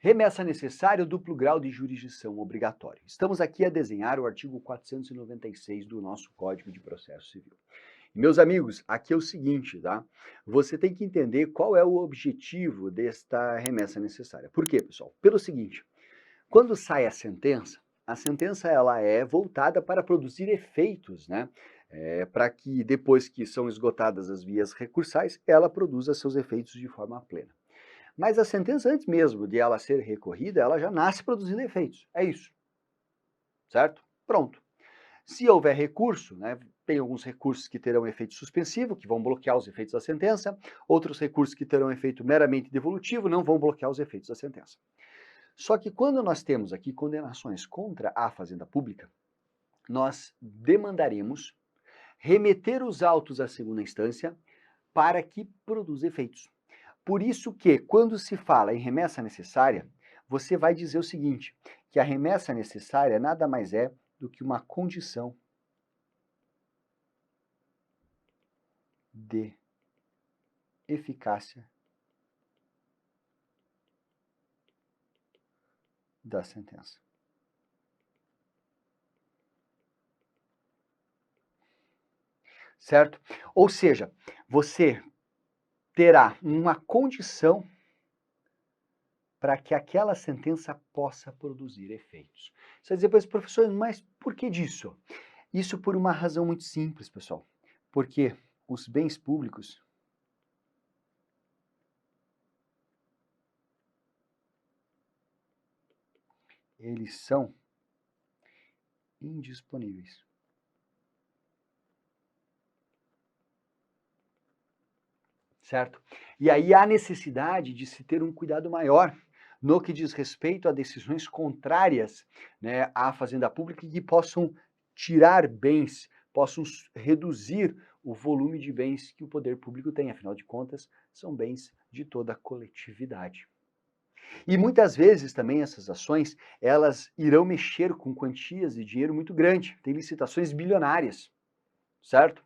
Remessa necessária ou duplo grau de jurisdição obrigatório. Estamos aqui a desenhar o artigo 496 do nosso Código de Processo Civil. Meus amigos, aqui é o seguinte, tá? Você tem que entender qual é o objetivo desta remessa necessária. Por quê, pessoal? Pelo seguinte, quando sai a sentença ela é voltada para produzir efeitos, né? Para que depois que são esgotadas as vias recursais, ela produza seus efeitos de forma plena. Mas a sentença, antes mesmo de ela ser recorrida, ela já nasce produzindo efeitos. É isso. Certo? Pronto. Se houver recurso, né, tem alguns recursos que terão efeito suspensivo, que vão bloquear os efeitos da sentença, outros recursos que terão efeito meramente devolutivo, não vão bloquear os efeitos da sentença. Só que quando nós temos aqui condenações contra a Fazenda Pública, nós demandaremos remeter os autos à segunda instância para que produza efeitos. Por isso que, quando se fala em remessa necessária, você vai dizer o seguinte, que a remessa necessária nada mais é do que uma condição de eficácia da sentença. Certo? Ou seja, você terá uma condição para que aquela sentença possa produzir efeitos. Você vai dizer para esse professor, mas por que disso? Isso por uma razão muito simples, pessoal. Porque os bens públicos eles são indisponíveis. Certo? E aí há necessidade de se ter um cuidado maior no que diz respeito a decisões contrárias, né, à fazenda pública que possam tirar bens, possam reduzir o volume de bens que o poder público tem. Afinal de contas, são bens de toda a coletividade. E muitas vezes também essas ações, elas irão mexer com quantias de dinheiro muito grande. Tem licitações bilionárias, certo?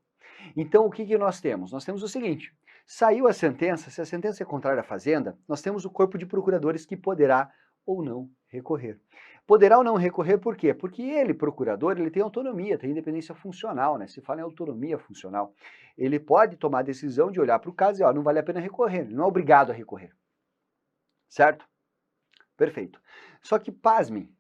Então, o que nós temos? Nós temos o seguinte, saiu a sentença, se a sentença é contrária à Fazenda, nós temos o corpo de procuradores que poderá ou não recorrer. Poderá ou não recorrer por quê? Porque ele, procurador, ele tem autonomia, tem independência funcional, né? Se fala em autonomia funcional. Ele pode tomar a decisão de olhar para o caso e, ó, não vale a pena recorrer, ele não é obrigado a recorrer. Certo? Perfeito. Só que, pasmem,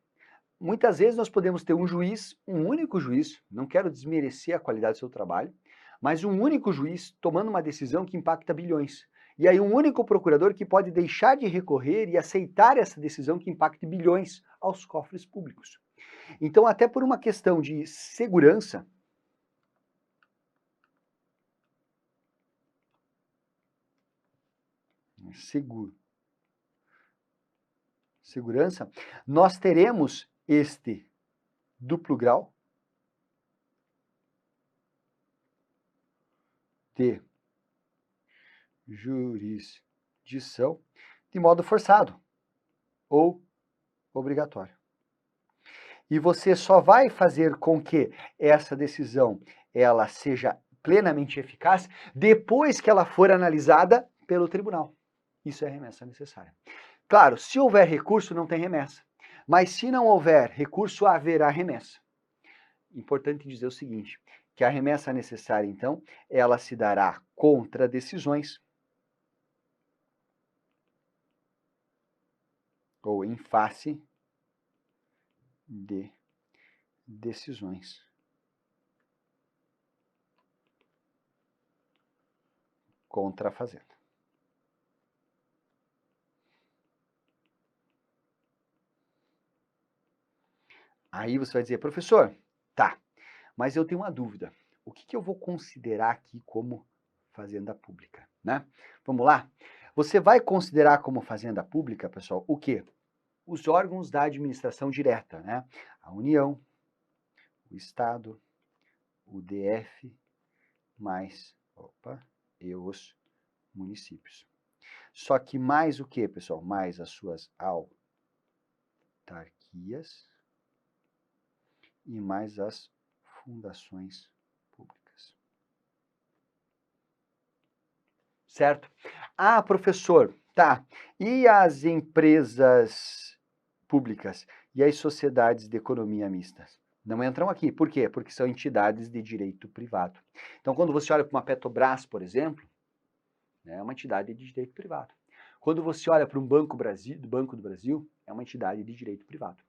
muitas vezes nós podemos ter um juiz, um único juiz, não quero desmerecer a qualidade do seu trabalho, mas um único juiz tomando uma decisão que impacta bilhões. E aí um único procurador que pode deixar de recorrer e aceitar essa decisão que impacte bilhões aos cofres públicos. Então, até por uma questão de segurança, segurança, nós teremos este duplo grau de jurisdição de modo forçado ou obrigatório. E você só vai fazer com que essa decisão ela seja plenamente eficaz depois que ela for analisada pelo tribunal. Isso é remessa necessária. Claro, se houver recurso, não tem remessa. Mas se não houver recurso, haverá remessa. Importante dizer o seguinte, que a remessa necessária, então, ela se dará contra decisões ou em face de decisões contra a Fazenda. Aí você vai dizer, professor, tá, mas eu tenho uma dúvida. O que eu vou considerar aqui como fazenda pública, né? Vamos lá? Você vai considerar como fazenda pública, pessoal, o quê? Os órgãos da administração direta, né? A União, o Estado, o DF, e os municípios. Só que mais o quê, pessoal? Mais as suas autarquias e mais as fundações públicas. Certo? Ah, professor, Tá. E as empresas públicas e as sociedades de economia mistas? Não entram aqui. Por quê? Porque são entidades de direito privado. Então, quando você olha para uma Petrobras, por exemplo, é uma entidade de direito privado. Quando você olha para um Banco do Brasil, é uma entidade de direito privado.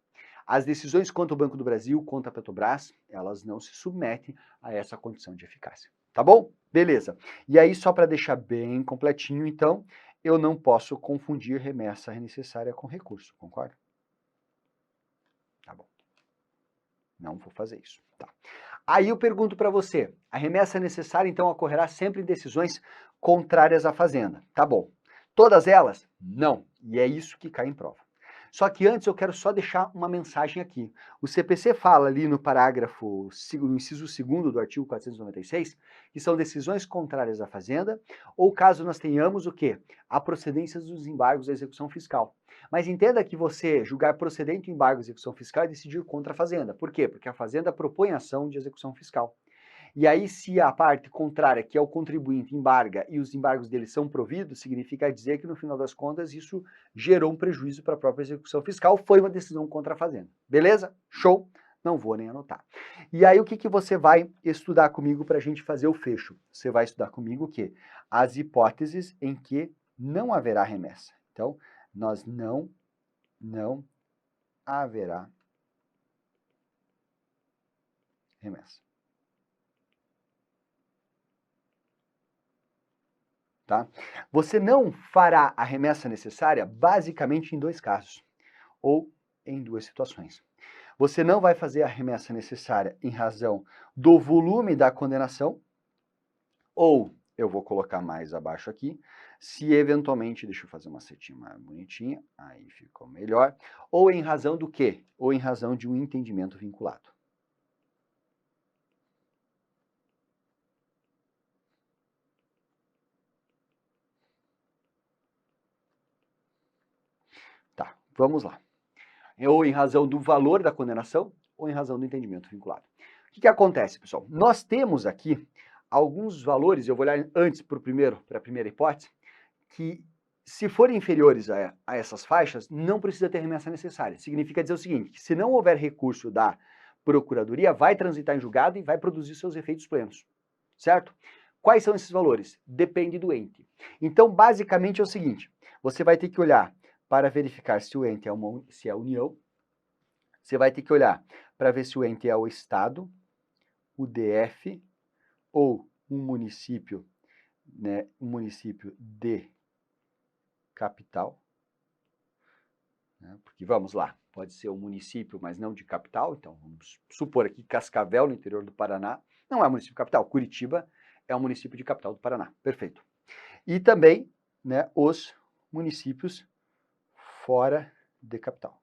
As decisões contra o Banco do Brasil, contra a Petrobras, elas não se submetem a essa condição de eficácia. Tá bom? Beleza. E aí, só para deixar bem completinho, então, eu não posso confundir remessa necessária com recurso, concorda? Tá bom. Não vou fazer isso. Tá. Aí eu pergunto para você, a remessa necessária, então, ocorrerá sempre em decisões contrárias à fazenda. Tá bom. Todas elas? Não. E é isso que cai em prova. Só que antes eu quero só deixar uma mensagem aqui. O CPC fala ali no parágrafo, no inciso 2º do artigo 496, que são decisões contrárias à fazenda, ou caso nós tenhamos o quê? A procedência dos embargos da execução fiscal. Mas entenda que você julgar procedente o embargo de execução fiscal é decidir contra a fazenda. Por quê? Porque a fazenda propõe ação de execução fiscal. E aí, se a parte contrária, que é o contribuinte, embarga e os embargos dele são providos, significa dizer que, no final das contas, isso gerou um prejuízo para a própria execução fiscal, foi uma decisão contra a fazenda. Beleza? Show? Não vou nem anotar. E aí, o que você vai estudar comigo para a gente fazer o fecho? Você vai estudar comigo o quê? As hipóteses em que não haverá remessa. Então, nós não haverá remessa. Tá? Você não fará a remessa necessária basicamente em 2 casos, ou em 2 situações. Você não vai fazer a remessa necessária em razão do volume da condenação, ou, eu vou colocar mais abaixo aqui, se eventualmente, deixa eu fazer uma setinha mais bonitinha, aí ficou melhor, ou em razão do quê? Ou em razão de um entendimento vinculado. Tá, vamos lá. Ou em razão do valor da condenação, ou em razão do entendimento vinculado. O que acontece, pessoal? Nós temos aqui alguns valores, eu vou olhar antes para a primeira hipótese, que se forem inferiores a essas faixas, não precisa ter remessa necessária. Significa dizer o seguinte, que se não houver recurso da Procuradoria, vai transitar em julgado e vai produzir seus efeitos plenos, certo? Quais são esses valores? Depende do ente. Então, basicamente é o seguinte, você vai ter que olhar para verificar se o ente se é a União, você vai ter que olhar para ver se o ente é o Estado, o DF ou um município, né, um município de capital, né, porque vamos lá, pode ser um município, mas não de capital, então vamos supor aqui Cascavel, no interior do Paraná, não é município capital, Curitiba é um município de capital do Paraná, perfeito. E também, né, os municípios fora de capital.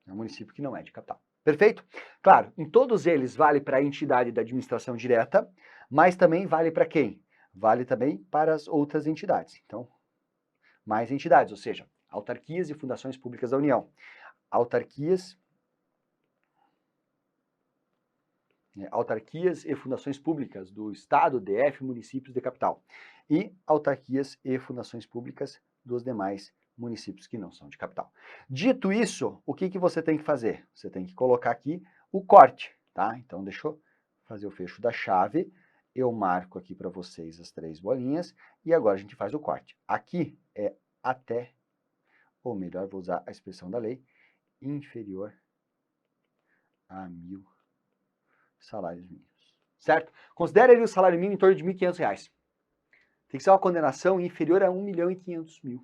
É um município que não é de capital. Perfeito? Claro, em todos eles vale para a entidade da administração direta, mas também vale para quem? Vale também para as outras entidades. Então, mais entidades, ou seja, autarquias e fundações públicas da União. Autarquias e fundações públicas do Estado, DF, municípios de capital. E autarquias e fundações públicas dos demais municípios que não são de capital. Dito isso, o que você tem que fazer? Você tem que colocar aqui o corte, tá? Então, deixa eu fazer o fecho da chave. Eu marco aqui para vocês as 3 bolinhas e agora a gente faz o corte. Aqui é até, ou melhor, vou usar a expressão da lei, inferior a 1.000 salários mínimos. Certo? Considere ali o salário mínimo em torno de R$ 1.500. Tem que ser uma condenação inferior a 1.500.000.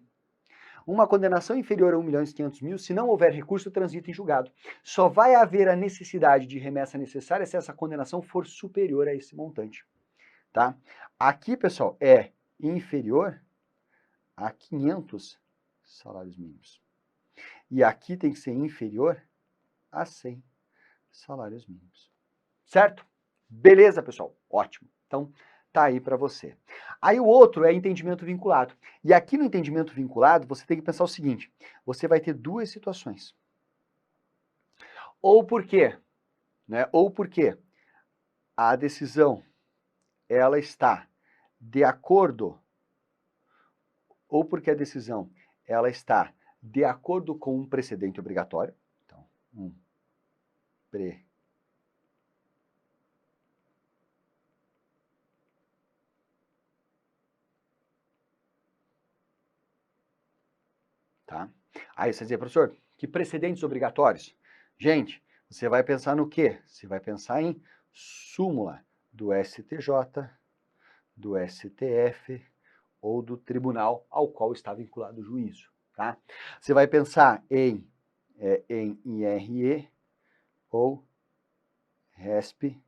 Uma condenação inferior a 1.500.000, se não houver recurso, transita em julgado. Só vai haver a necessidade de remessa necessária se essa condenação for superior a esse montante. Tá? Aqui, pessoal, é inferior a 500 salários mínimos. E aqui tem que ser inferior a 100 salários mínimos. Certo? Beleza, pessoal? Ótimo. Então, tá aí para você. Aí o outro é entendimento vinculado. E aqui no entendimento vinculado, você tem que pensar o seguinte, você vai ter 2 situações. Ou por quê? Né? Ou porque a decisão ela está de acordo, ou porque a decisão ela está de acordo com um precedente obrigatório, então, tá? Aí você vai dizer, professor, que precedentes obrigatórios? Gente, você vai pensar no quê? Você vai pensar em súmula do STJ, do STF ou do tribunal ao qual está vinculado o juízo, tá? Você vai pensar em IRE ou RESP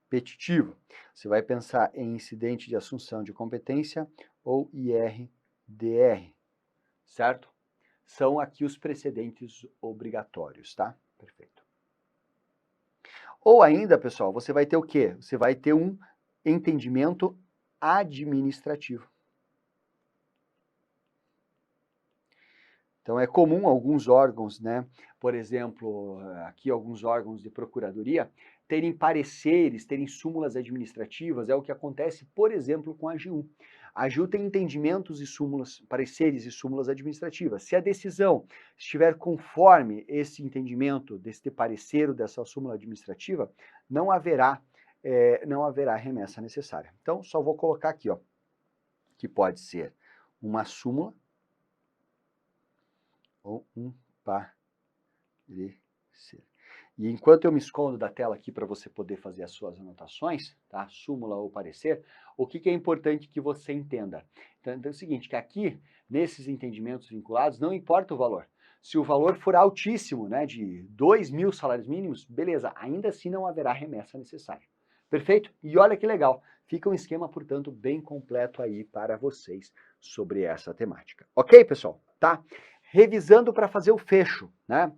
repetitivo. Você vai pensar em incidente de assunção de competência ou IRDR, certo? São aqui os precedentes obrigatórios, tá? Perfeito. Ou ainda, pessoal, você vai ter o quê? Você vai ter um entendimento administrativo. Então, é comum alguns órgãos, né? Por exemplo, aqui alguns órgãos de procuradoria, terem pareceres, terem súmulas administrativas, é o que acontece, por exemplo, com a AGU. A AGU tem entendimentos e súmulas, pareceres e súmulas administrativas. Se a decisão estiver conforme esse entendimento, desse parecer ou dessa súmula administrativa, não haverá remessa necessária. Então, só vou colocar aqui, ó, que pode ser uma súmula ou um parecer. E enquanto eu me escondo da tela aqui para você poder fazer as suas anotações, tá? Súmula ou parecer, o que é importante que você entenda? Então, é o seguinte, que aqui, nesses entendimentos vinculados, não importa o valor. Se o valor for altíssimo, né, de 2.000 salários mínimos, beleza, ainda assim não haverá remessa necessária. Perfeito? E olha que legal, fica um esquema, portanto, bem completo aí para vocês sobre essa temática. Ok, pessoal? Tá? Revisando para fazer o fecho, né?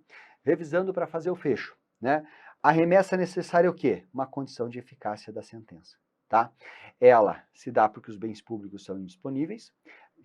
Revisando para fazer o fecho, né? A remessa necessária é o quê? Uma condição de eficácia da sentença, tá? Ela se dá porque os bens públicos são indisponíveis,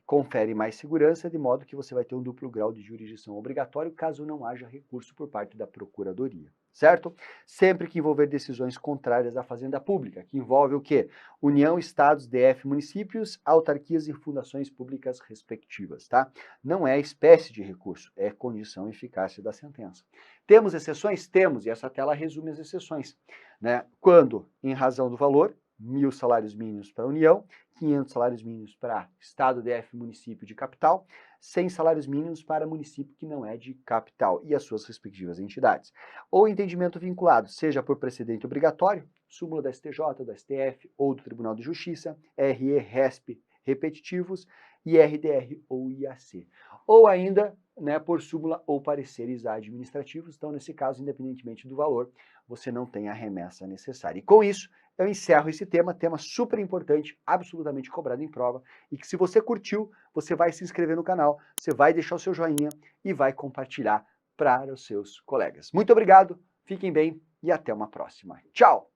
confere mais segurança, de modo que você vai ter um duplo grau de jurisdição obrigatório caso não haja recurso por parte da Procuradoria, certo? Sempre que envolver decisões contrárias à Fazenda Pública, que envolve o quê? União, Estados, DF, municípios, autarquias e fundações públicas respectivas, tá? Não é espécie de recurso, é condição e eficácia da sentença. Temos exceções? Temos, e essa tela resume as exceções, né? Quando, em razão do valor, 1.000 salários mínimos para a União, 500 salários mínimos para Estado, DF, município de capital, 100 salários mínimos para município que não é de capital e as suas respectivas entidades. Ou entendimento vinculado, seja por precedente obrigatório, súmula da STJ, do STF ou do Tribunal de Justiça, RE, RESP, repetitivos, IRDR ou IAC. Ou ainda, né, por súmula ou pareceres administrativos, então nesse caso, independentemente do valor, você não tem a remessa necessária. E com isso, eu encerro esse tema super importante, absolutamente cobrado em prova, e que se você curtiu, você vai se inscrever no canal, você vai deixar o seu joinha e vai compartilhar para os seus colegas. Muito obrigado, fiquem bem e até uma próxima. Tchau!